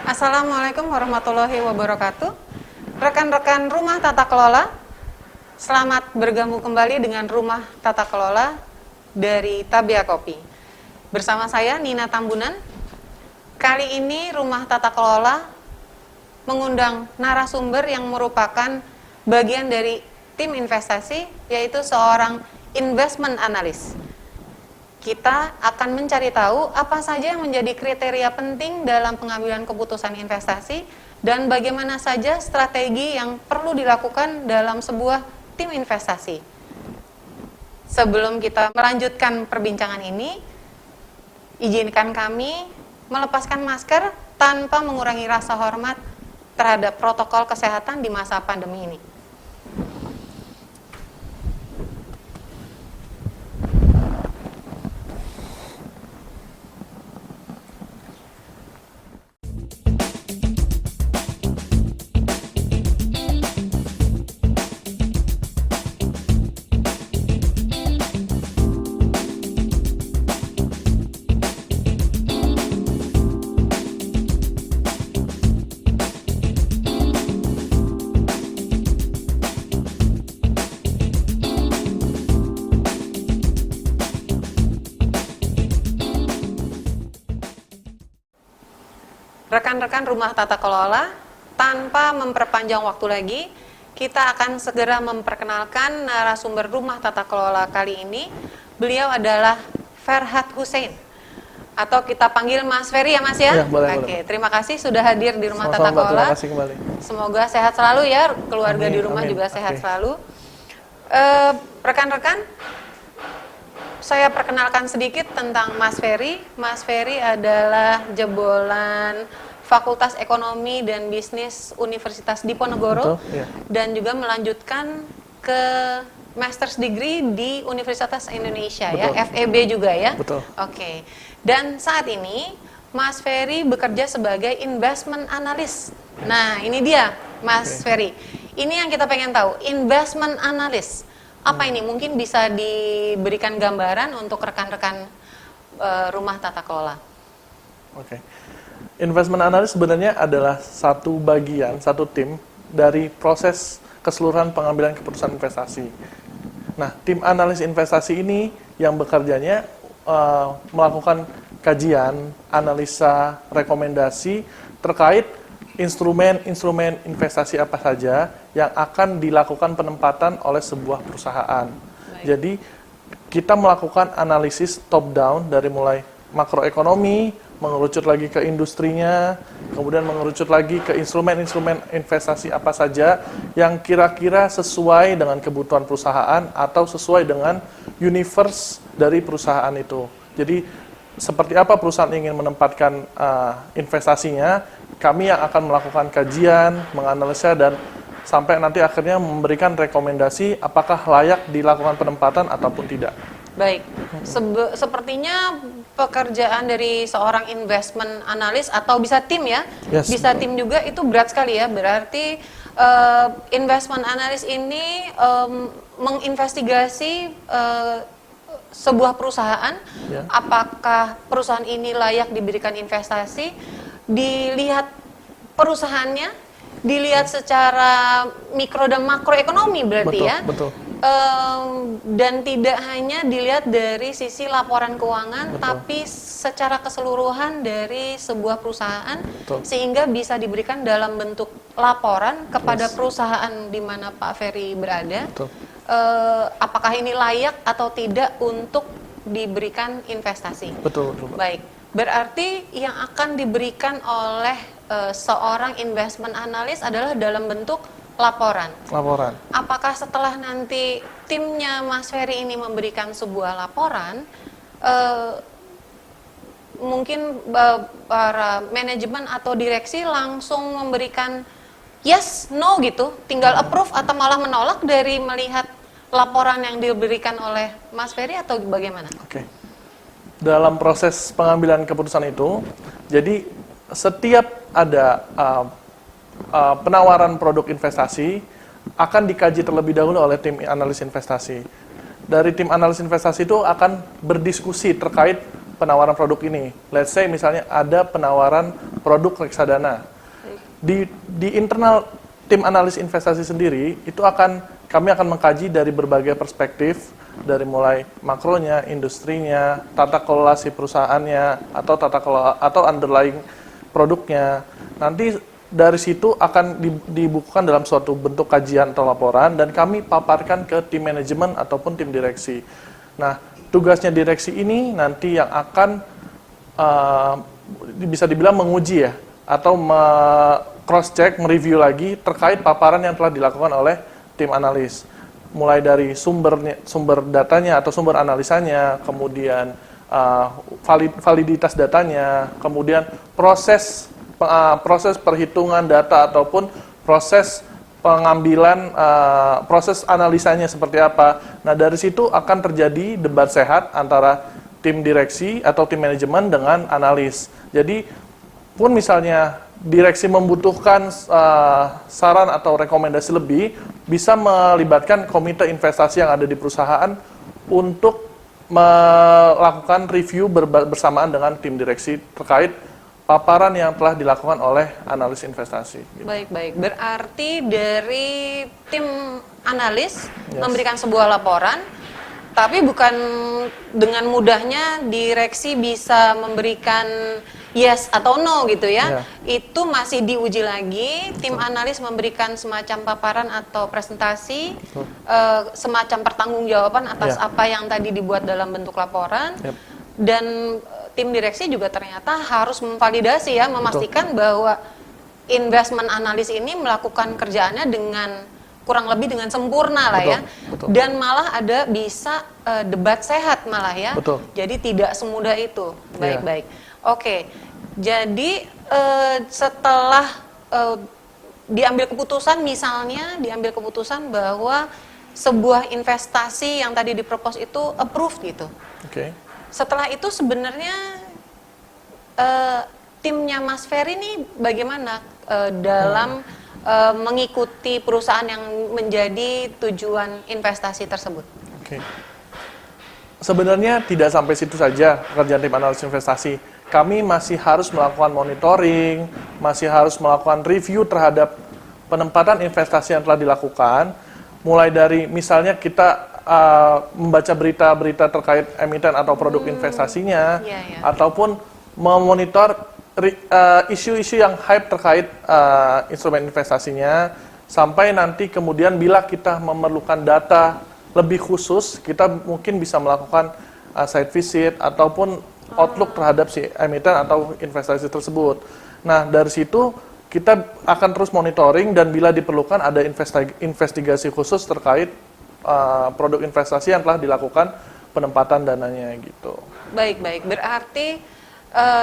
Assalamualaikum warahmatullahi wabarakatuh. Rekan-rekan Rumah Tata Kelola, selamat bergabung kembali dengan Rumah Tata Kelola dari Tabea Kopi. Bersama saya Nina Tambunan. Kali ini Rumah Tata Kelola mengundang narasumber yang merupakan bagian dari tim investasi, yaitu seorang investment analyst. Kita akan mencari tahu apa saja yang menjadi kriteria penting dalam pengambilan keputusan investasi dan bagaimana saja strategi yang perlu dilakukan dalam sebuah tim investasi. Sebelum kita melanjutkan perbincangan ini, izinkan kami melepaskan masker tanpa mengurangi rasa hormat terhadap protokol kesehatan di masa pandemi ini. Rekan-rekan Rumah Tata Kelola, tanpa memperpanjang waktu lagi, kita akan segera memperkenalkan narasumber Rumah Tata Kelola kali ini. Beliau adalah Ferhat Hussein, atau kita panggil Mas Ferry ya Mas ya? Ya, boleh, Oke, boleh. terima kasih sudah hadir di Rumah Sama-sama, Tata Kelola. terima kasih kembali. Semoga sehat selalu ya, keluarga Amin, di rumah amin. juga sehat Oke. selalu. Rekan-rekan, saya perkenalkan sedikit tentang Mas Ferry. Mas Ferry adalah jebolan Fakultas Ekonomi dan Bisnis Universitas Diponegoro. Betul, iya. Dan juga melanjutkan ke Master's Degree di Universitas Indonesia. Betul. Ya, FEB juga ya. Betul. Oke. Dan saat ini Mas Ferry bekerja sebagai investment analyst. Nah, ini dia Mas Oke. Ferry. Ini yang kita pengen tahu, investment analyst. Apa ini? Mungkin bisa diberikan gambaran untuk rekan-rekan Rumah Tata Kelola. Oke. Investment analyst sebenarnya adalah satu bagian, satu tim dari proses keseluruhan pengambilan keputusan investasi. Nah, tim analis investasi ini yang bekerjanya melakukan kajian, analisa, rekomendasi terkait instrumen-instrumen investasi apa saja yang akan dilakukan penempatan oleh sebuah perusahaan. Baik. Jadi, kita melakukan analisis top down dari mulai makroekonomi, mengerucut lagi ke industrinya, kemudian mengerucut lagi ke instrumen-instrumen investasi apa saja yang kira-kira sesuai dengan kebutuhan perusahaan atau sesuai dengan universe dari perusahaan itu. Jadi, seperti apa perusahaan ingin menempatkan investasinya, kami yang akan melakukan kajian, menganalisa, dan sampai nanti akhirnya memberikan rekomendasi apakah layak dilakukan penempatan ataupun tidak. Baik, sepertinya pekerjaan dari seorang investment analyst atau bisa tim ya, Yes, bisa betul. tim juga itu berat sekali ya. Berarti investment analyst ini menginvestigasi sebuah perusahaan, Ya. apakah perusahaan ini layak diberikan investasi, dilihat perusahaannya, dilihat secara mikro dan makroekonomi berarti Betul, ya. betul. Dan tidak hanya dilihat dari sisi laporan keuangan, Betul. tapi secara keseluruhan dari sebuah perusahaan, Betul. sehingga bisa diberikan dalam bentuk laporan kepada Yes. perusahaan di mana Pak Ferry berada. Betul. Apakah ini layak atau tidak untuk diberikan investasi? Betul, betul, Pak. Baik, berarti yang akan diberikan oleh seorang investment analyst adalah dalam bentuk laporan. Laporan. Apakah setelah nanti timnya Mas Ferry ini memberikan sebuah laporan, mungkin para manajemen atau direksi langsung memberikan yes, no gitu, tinggal approve atau malah menolak dari melihat laporan yang diberikan oleh Mas Ferry atau bagaimana? Oke. Dalam proses pengambilan keputusan itu, jadi setiap ada penawaran produk investasi akan dikaji terlebih dahulu oleh tim analis investasi. Dari tim analis investasi itu akan berdiskusi terkait penawaran produk ini. Let's say misalnya ada penawaran produk reksadana. Di internal tim analis investasi sendiri itu kami akan mengkaji dari berbagai perspektif, dari mulai makronya, industrinya, tata kelola si perusahaannya, atau tata kelola atau underlying produknya. Nanti dari situ akan dibukukan dalam suatu bentuk kajian atau laporan dan kami paparkan ke tim manajemen ataupun tim direksi. Nah, tugasnya direksi ini nanti yang akan bisa dibilang menguji ya, atau cross-check, mereview lagi terkait paparan yang telah dilakukan oleh tim analis. Mulai dari sumber datanya atau sumber analisanya, kemudian validitas datanya, kemudian proses perhitungan data ataupun proses pengambilan, proses analisanya seperti apa. Nah, dari situ akan terjadi debat sehat antara tim direksi atau tim manajemen dengan analis. Jadi, pun misalnya direksi membutuhkan saran atau rekomendasi lebih, bisa melibatkan komite investasi yang ada di perusahaan untuk melakukan review bersamaan dengan tim direksi terkait paparan yang telah dilakukan oleh analis investasi. Gitu. Baik. Berarti dari tim analis memberikan sebuah laporan, tapi bukan dengan mudahnya direksi bisa memberikan yes atau no gitu ya. Itu masih diuji lagi, tim analis memberikan semacam paparan atau presentasi, semacam pertanggungjawaban atas apa yang tadi dibuat dalam bentuk laporan. Dan tim direksi juga ternyata harus memvalidasi ya, memastikan bahwa investment analis ini melakukan kerjaannya dengan kurang lebih dengan sempurna lah ya. Dan malah ada bisa debat sehat malah ya. Jadi tidak semudah itu. Baik. Oke. Jadi setelah diambil keputusan bahwa sebuah investasi yang tadi dipropos itu approved gitu. Setelah itu sebenarnya timnya Mas Ferry ini bagaimana dalam mengikuti perusahaan yang menjadi tujuan investasi tersebut? Sebenarnya tidak sampai situ saja pekerjaan tim analis investasi. Kami masih harus melakukan monitoring, masih harus melakukan review terhadap penempatan investasi yang telah dilakukan. Mulai dari misalnya kita membaca berita-berita terkait emiten atau produk investasinya, ataupun memonitor isu-isu yang hype terkait instrumen investasinya, sampai nanti kemudian bila kita memerlukan data lebih khusus, kita mungkin bisa melakukan site visit ataupun outlook terhadap si emiten atau investasi tersebut. Nah, dari situ kita akan terus monitoring dan bila diperlukan ada investigasi khusus terkait produk investasi yang telah dilakukan penempatan dananya gitu. Baik. Berarti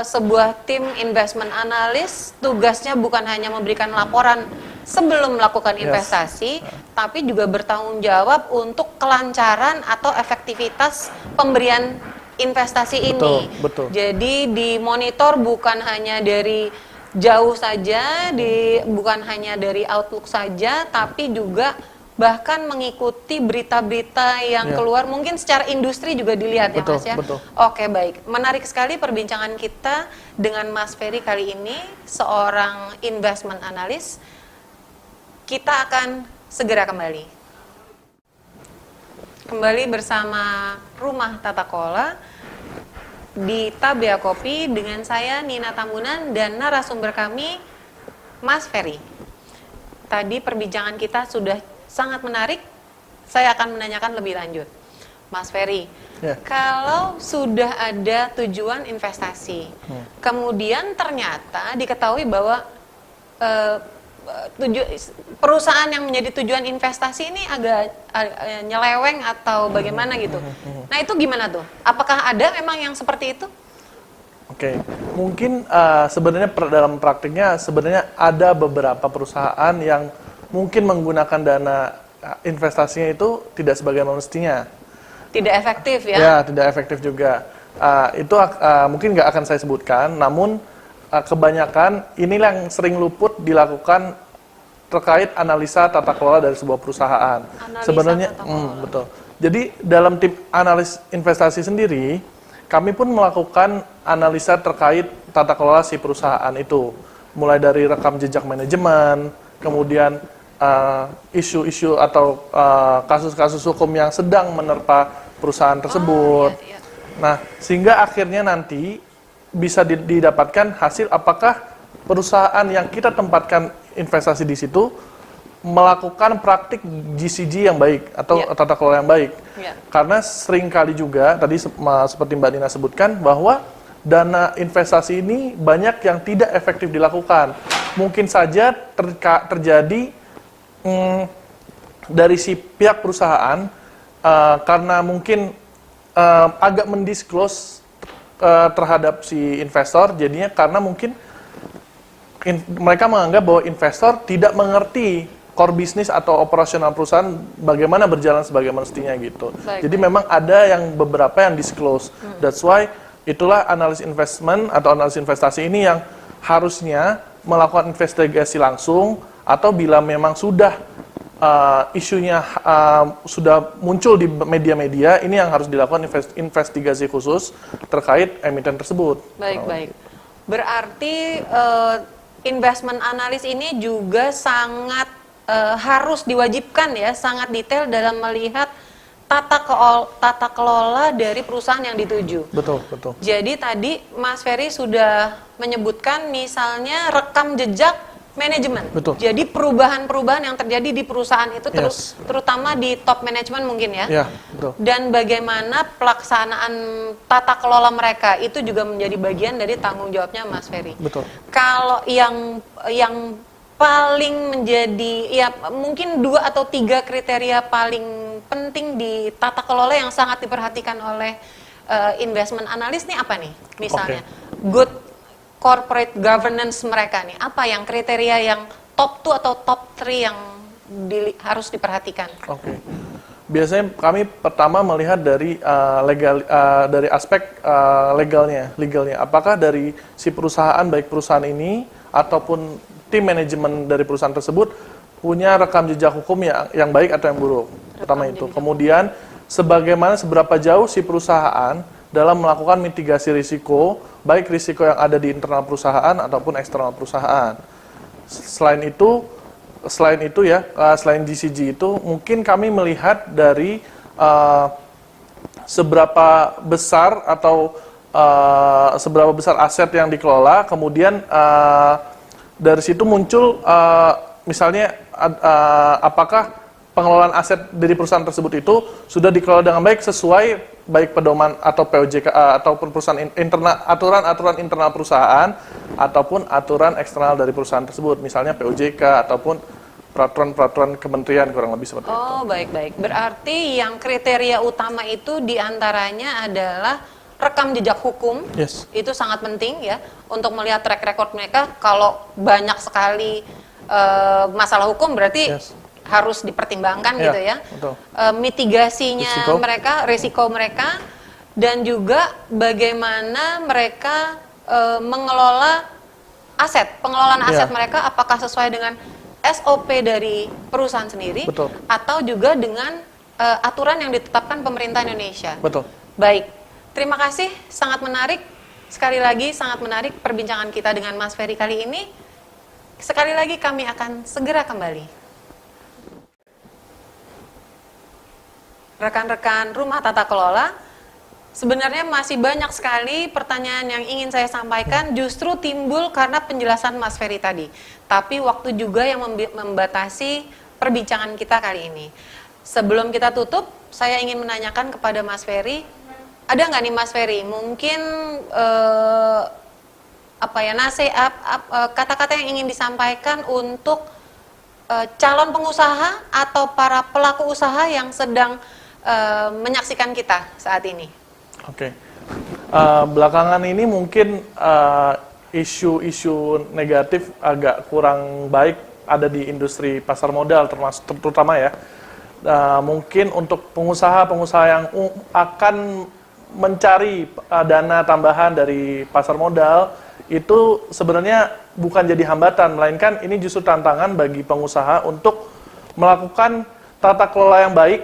sebuah tim investment analyst tugasnya bukan hanya memberikan laporan sebelum melakukan investasi, tapi juga bertanggung jawab untuk kelancaran atau efektivitas pemberian investasi ini. Betul. Jadi dimonitor bukan hanya dari jauh saja, bukan hanya dari outlook saja, tapi juga bahkan mengikuti berita-berita yang keluar, mungkin secara industri juga dilihat ya Mas ya? Oke, baik. Menarik sekali perbincangan kita dengan Mas Ferry kali ini, seorang investment analyst. Kita akan segera kembali. Kembali bersama Rumah Tata Kelola di Tabea Kopi dengan saya Nina Tambunan dan narasumber kami Mas Ferry. Tadi perbincangan kita sudah sangat menarik, saya akan menanyakan lebih lanjut. Mas Ferry, kalau sudah ada tujuan investasi, kemudian ternyata diketahui bahwa perusahaan yang menjadi tujuan investasi ini agak nyeleweng atau bagaimana gitu. Nah itu gimana tuh? Apakah ada memang yang seperti itu? Mungkin sebenarnya dalam praktiknya sebenarnya ada beberapa perusahaan yang mungkin menggunakan dana investasinya itu tidak sebagaimana mestinya. Tidak efektif ya? Ya, tidak efektif juga. Itu mungkin nggak akan saya sebutkan, namun kebanyakan inilah yang sering luput dilakukan terkait analisa tata kelola dari sebuah perusahaan. Sebenarnya, betul. Jadi dalam tim analis investasi sendiri, kami pun melakukan analisa terkait tata kelola si perusahaan itu, mulai dari rekam jejak manajemen, kemudian isu-isu atau kasus-kasus hukum yang sedang menerpa perusahaan tersebut. Iya, iya. Nah, sehingga akhirnya nanti bisa didapatkan hasil apakah perusahaan yang kita tempatkan investasi di situ melakukan praktik GCG yang baik atau tata kelola yang baik. Karena seringkali juga tadi seperti Mbak Nina sebutkan bahwa dana investasi ini banyak yang tidak efektif dilakukan. Mungkin saja terjadi dari si pihak perusahaan karena mungkin agak mendisclose terhadap si investor, jadinya karena mungkin mereka menganggap bahwa investor tidak mengerti core bisnis atau operasional perusahaan bagaimana berjalan sebagaimana mestinya gitu. Jadi memang ada yang beberapa yang disclose. That's why itulah analis investment atau analis investasi ini yang harusnya melakukan investigasi langsung, atau bila memang sudah isunya sudah muncul di media-media, ini yang harus dilakukan investigasi khusus terkait emiten tersebut. Baik. Berarti investment analis ini juga sangat harus diwajibkan ya, sangat detail dalam melihat tata kelola dari perusahaan yang dituju. Betul. Jadi tadi Mas Ferry sudah menyebutkan misalnya rekam jejak manajemen. Betul. Jadi perubahan-perubahan yang terjadi di perusahaan itu terutama di top manajemen mungkin ya. Iya, betul. Dan bagaimana pelaksanaan tata kelola mereka itu juga menjadi bagian dari tanggung jawabnya Mas Ferry. Betul. Kalau yang paling menjadi ya mungkin 2 atau 3 kriteria paling penting di tata kelola yang sangat diperhatikan oleh investment analis nih apa nih? Misalnya good corporate governance mereka nih, apa yang kriteria yang top 2 atau top 3 yang harus diperhatikan? Biasanya kami pertama melihat dari dari aspek legalnya. Apakah dari si perusahaan, baik perusahaan ini ataupun tim manajemen dari perusahaan tersebut punya rekam jejak hukum yang baik atau yang buruk. Pertama itu. Kemudian seberapa jauh si perusahaan dalam melakukan mitigasi risiko, baik risiko yang ada di internal perusahaan ataupun eksternal perusahaan. Selain itu ya, selain GCG itu, mungkin kami melihat dari seberapa besar atau seberapa besar aset yang dikelola, kemudian dari situ muncul misalnya apakah pengelolaan aset dari perusahaan tersebut itu sudah dikelola dengan baik sesuai baik pedoman atau POJK ataupun perusahaan aturan internal perusahaan ataupun aturan eksternal dari perusahaan tersebut, misalnya POJK ataupun peraturan kementerian, kurang lebih seperti itu. Baik. Berarti yang kriteria utama itu diantaranya adalah rekam jejak hukum. Itu sangat penting ya untuk melihat track record mereka. Kalau banyak sekali masalah hukum berarti harus dipertimbangkan gitu ya. Mitigasinya risiko mereka, dan juga bagaimana mereka mengelola pengelolaan aset mereka, apakah sesuai dengan SOP dari perusahaan sendiri atau juga dengan aturan yang ditetapkan pemerintah Indonesia. Baik. Terima kasih, sangat menarik. Sekali lagi sangat menarik perbincangan kita dengan Mas Ferry kali ini. Sekali lagi kami akan segera kembali. Rekan-rekan Rumah Tata Kelola, sebenarnya masih banyak sekali pertanyaan yang ingin saya sampaikan, justru timbul karena penjelasan Mas Ferry tadi. Tapi waktu juga yang membatasi perbincangan kita kali ini. Sebelum kita tutup, saya ingin menanyakan kepada Mas Ferry, ada nggak nih Mas Ferry, mungkin nasihat, kata-kata yang ingin disampaikan untuk calon pengusaha atau para pelaku usaha yang sedang menyaksikan kita saat ini? Belakangan ini mungkin isu-isu negatif agak kurang baik ada di industri pasar modal, terutama ya. Mungkin untuk pengusaha-pengusaha yang akan mencari dana tambahan dari pasar modal, itu sebenarnya bukan jadi hambatan, melainkan ini justru tantangan bagi pengusaha untuk melakukan tata kelola yang baik,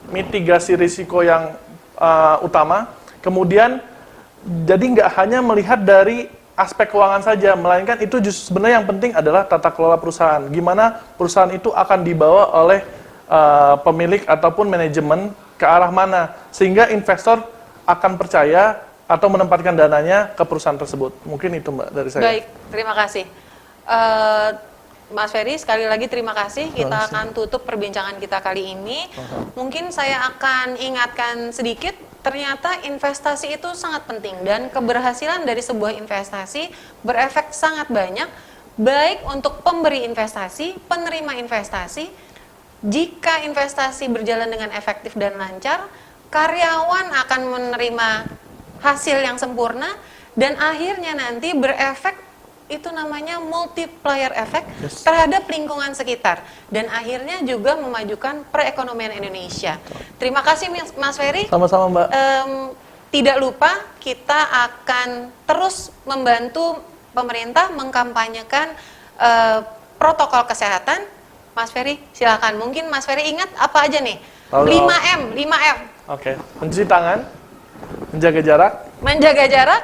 mitigasi risiko yang utama, Kemudian, jadi nggak hanya melihat dari aspek keuangan saja, melainkan itu justru sebenarnya yang penting adalah tata kelola perusahaan. Gimana perusahaan itu akan dibawa oleh pemilik ataupun manajemen ke arah mana, sehingga investor akan percaya atau menempatkan dananya ke perusahaan tersebut. Mungkin itu Mbak dari saya. Baik, terima kasih. Mas Ferry, sekali lagi terima kasih. Kita akan tutup perbincangan kita kali ini. Mungkin saya akan ingatkan sedikit, ternyata investasi itu sangat penting dan keberhasilan dari sebuah investasi berefek sangat banyak, baik untuk pemberi investasi, penerima investasi. Jika investasi berjalan dengan efektif dan lancar, karyawan akan menerima hasil yang sempurna dan akhirnya nanti berefek, itu namanya multiplier effect terhadap lingkungan sekitar dan akhirnya juga memajukan perekonomian Indonesia. Terima kasih Mas Ferry. Sama-sama Mbak. Tidak lupa kita akan terus membantu pemerintah mengkampanyekan protokol kesehatan. Mas Ferry, silakan. Mungkin Mas Ferry ingat apa aja nih? 5M. Oke, mencuci tangan, menjaga jarak,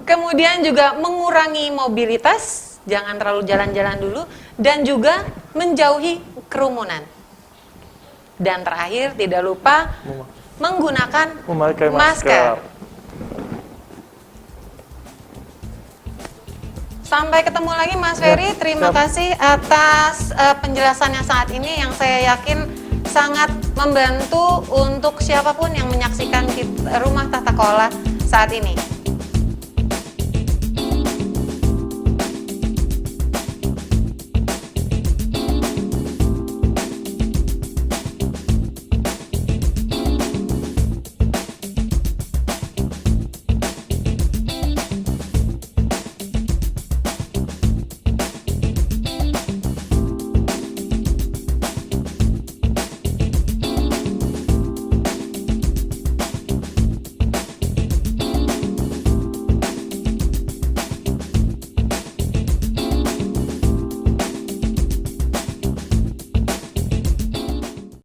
kemudian juga mengurangi mobilitas, jangan terlalu jalan-jalan dulu, dan juga menjauhi kerumunan. Dan terakhir, tidak lupa menggunakan memakai masker. Sampai ketemu lagi Mas Ferry, terima kasih atas penjelasannya saat ini yang saya yakin sangat membantu untuk siapapun yang menyaksikan Rumah Tata Kelola saat ini.